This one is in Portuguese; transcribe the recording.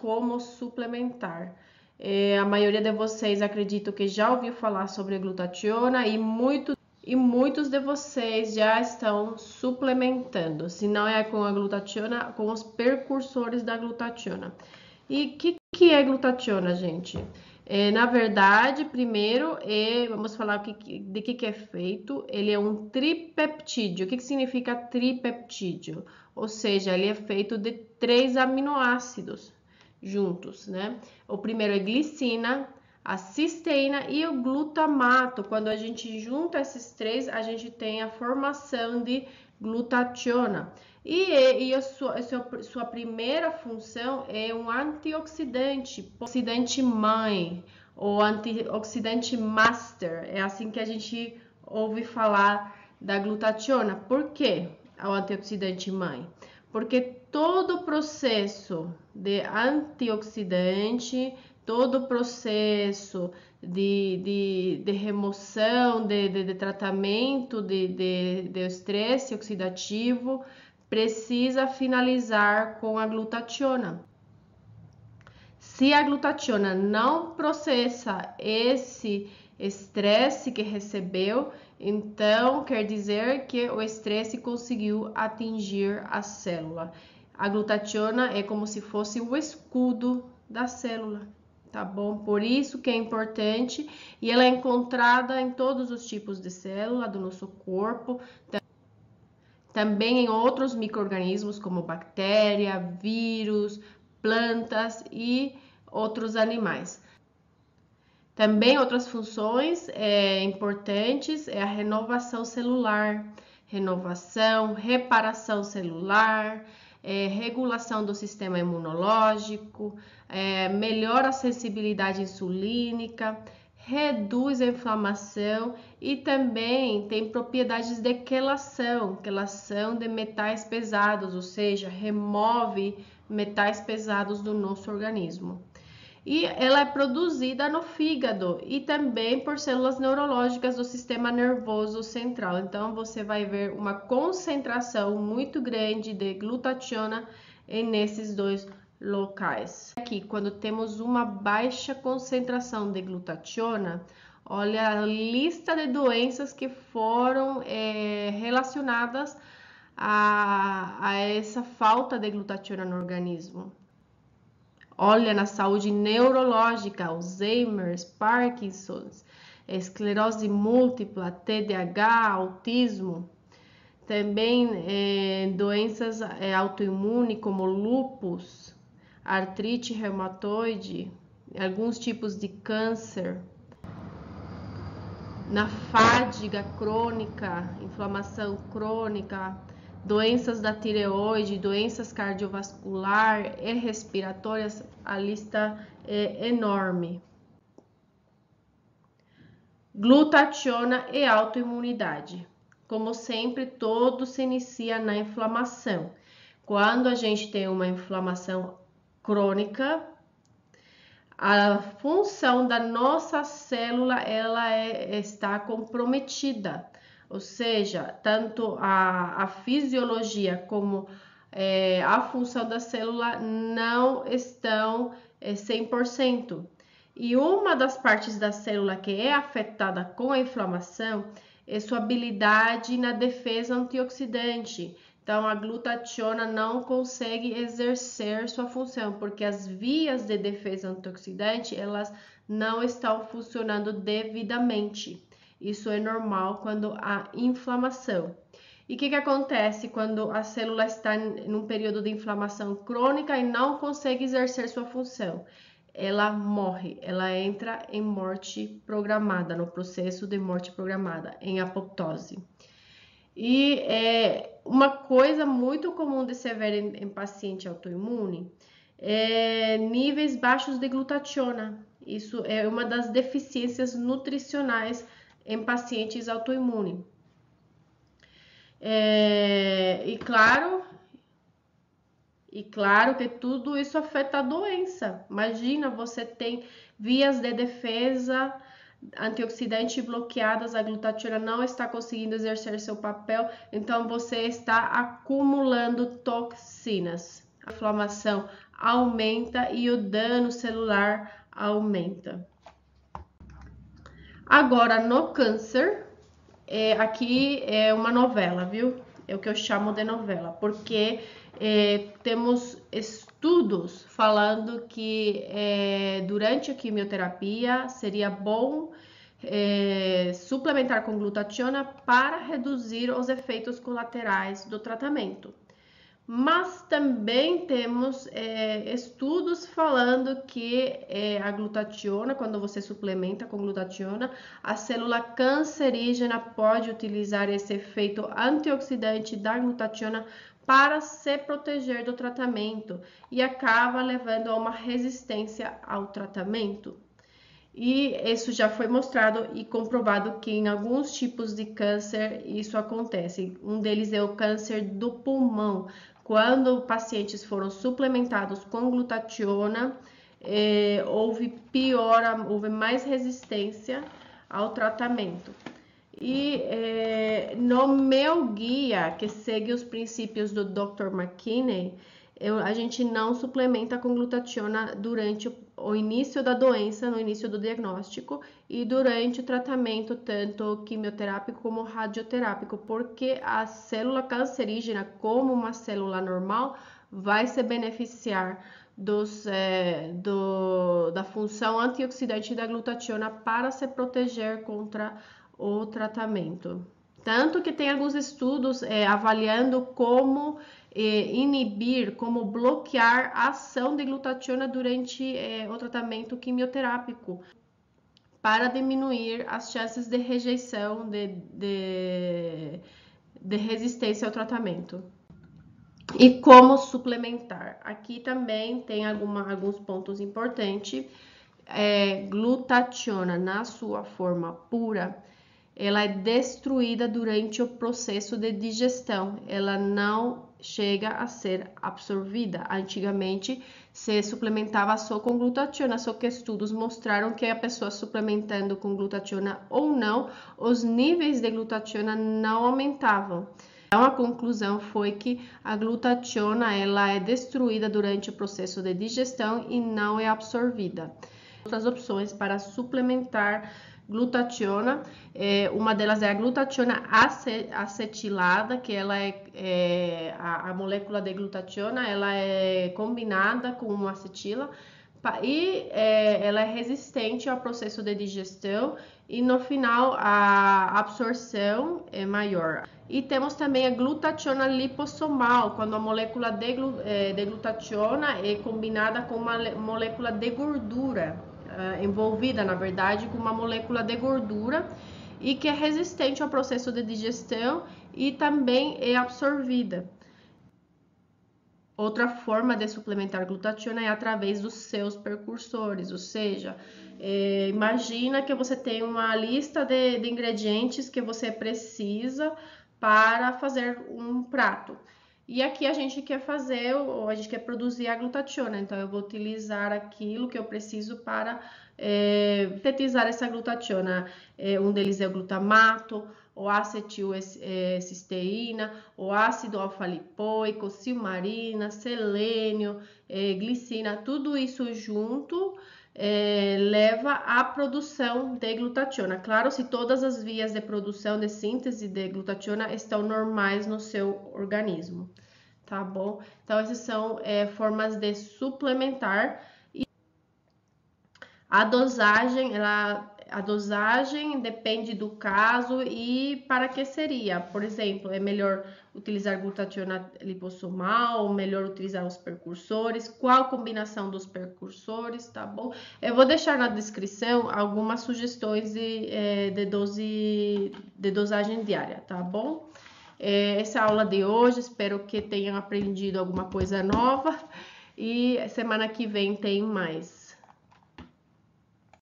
como suplementar. A maioria de vocês acredito que já ouviu falar sobre a glutationa e muitos de vocês já estão suplementando, se não é com a glutationa, com os precursores da glutationa. E o que é glutationa, gente? Na verdade, primeiro, vamos falar de que é feito. Ele é um tripeptídeo. O que significa tripeptídeo? Ou seja, ele é feito de 3 aminoácidos juntos, né? O primeiro é glicina, a cisteína e o glutamato. Quando a gente junta esses 3, a gente tem a formação de glutationa. E a sua primeira função é um antioxidante, oxidante mãe ou antioxidante master. É assim que a gente ouve falar da glutationa. Por quê o antioxidante mãe? Porque todo o processo de antioxidante, todo o processo de remoção, de tratamento de estresse oxidativo precisa finalizar com a glutationa. Se a glutationa não processa esse estresse que recebeu, então quer dizer que o estresse conseguiu atingir a célula. A glutationa é como se fosse o escudo da célula, tá bom? Por isso que é importante, e ela é encontrada em todos os tipos de célula do nosso corpo, também em outros micro-organismos como bactéria, vírus, plantas e outros animais. Também outras funções importantes é a renovação celular, reparação celular, regulação do sistema imunológico, melhora a sensibilidade insulínica, reduz a inflamação e também tem propriedades de quelação de metais pesados, ou seja, remove metais pesados do nosso organismo. E ela é produzida no fígado e também por células neurológicas do sistema nervoso central. Então, você vai ver uma concentração muito grande de glutationa nesses dois locais. Aqui, quando temos uma baixa concentração de glutationa, olha a lista de doenças que foram relacionadas a essa falta de glutationa no organismo. Olha na saúde neurológica, Alzheimer, Parkinson's, esclerose múltipla, TDAH, autismo. Também doenças autoimunes como lúpus, artrite reumatoide, alguns tipos de câncer. Na fadiga crônica, inflamação crônica, doenças da tireoide, doenças cardiovascular e respiratórias, a lista é enorme. Glutationa e autoimunidade. Como sempre, tudo se inicia na inflamação. Quando a gente tem uma inflamação crônica, a função da nossa célula está comprometida. Ou seja, tanto a fisiologia como a função da célula não estão 100%. E uma das partes da célula que é afetada com a inflamação é sua habilidade na defesa antioxidante. Então, a glutationa não consegue exercer sua função, porque as vias de defesa antioxidante, elas não estão funcionando devidamente. Isso é normal quando há inflamação. E o que acontece quando a célula está num período de inflamação crônica e não consegue exercer sua função? Ela morre, ela entra em morte programada, no processo de morte programada, em apoptose. E uma coisa muito comum de se ver em paciente autoimune é níveis baixos de glutationa. Isso é uma das deficiências nutricionais em pacientes autoimunes. E claro que tudo isso afeta a doença. Imagina, você tem vias de defesa antioxidante bloqueadas, a glutationa não está conseguindo exercer seu papel, então você está acumulando toxinas. A inflamação aumenta e o dano celular aumenta. Agora, no câncer, aqui é uma novela, viu? É o que eu chamo de novela, porque temos estudos falando que durante a quimioterapia seria bom suplementar com glutationa para reduzir os efeitos colaterais do tratamento. Mas também temos estudos falando que a glutationa, quando você suplementa com glutationa, a célula cancerígena pode utilizar esse efeito antioxidante da glutationa para se proteger do tratamento e acaba levando a uma resistência ao tratamento. E isso já foi mostrado e comprovado que em alguns tipos de câncer isso acontece. Um deles é o câncer do pulmão. Quando pacientes foram suplementados com glutationa, houve mais resistência ao tratamento. E no meu guia, que segue os princípios do Dr. McKinney, a gente não suplementa com glutationa durante o início da doença, no início do diagnóstico e durante o tratamento, tanto quimioterápico como radioterápico, porque a célula cancerígena, como uma célula normal, vai se beneficiar da função antioxidante da glutationa para se proteger contra o tratamento. Tanto que tem alguns estudos avaliando como inibir, como bloquear a ação de glutationa durante o tratamento quimioterápico, para diminuir as chances de rejeição, de resistência ao tratamento. E como suplementar? Aqui também tem alguns pontos importantes. Glutationa, na sua forma pura, ela é destruída durante o processo de digestão, ela não chega a ser absorvida. Antigamente se suplementava só com glutationa, só que estudos mostraram que a pessoa suplementando com glutationa ou não, os níveis de glutationa não aumentavam. Então a conclusão foi que a glutationa ela é destruída durante o processo de digestão e não é absorvida. Outras opções para suplementar glutationa, uma delas é a glutationa acetilada, que ela a molécula de glutationa, ela é combinada com uma acetila e ela é resistente ao processo de digestão e no final a absorção é maior. E temos também a glutationa lipossomal, quando a molécula de glutationa é combinada com uma molécula de gordura, envolvida, na verdade, com uma molécula de gordura e que é resistente ao processo de digestão e também é absorvida. Outra forma de suplementar glutationa é através dos seus precursores, ou seja, imagina que você tem uma lista de ingredientes que você precisa para fazer um prato. E aqui a gente quer produzir a glutationa, então eu vou utilizar aquilo que eu preciso para sintetizar essa glutationa. Um deles é o glutamato, o acetilcisteína, o ácido alfa-lipoico, silmarina, selênio, glicina, tudo isso junto leva à produção de glutationa. Claro, se todas as vias de produção de síntese de glutationa estão normais no seu organismo, tá bom? Então, essas são formas de suplementar. E a dosagem depende do caso e para que seria. Por exemplo, é melhor utilizar glutationa lipossomal, melhor utilizar os precursores, qual combinação dos precursores, tá bom? Eu vou deixar na descrição algumas sugestões de dosagem diária, tá bom? Essa é a aula de hoje, espero que tenham aprendido alguma coisa nova e semana que vem tem mais.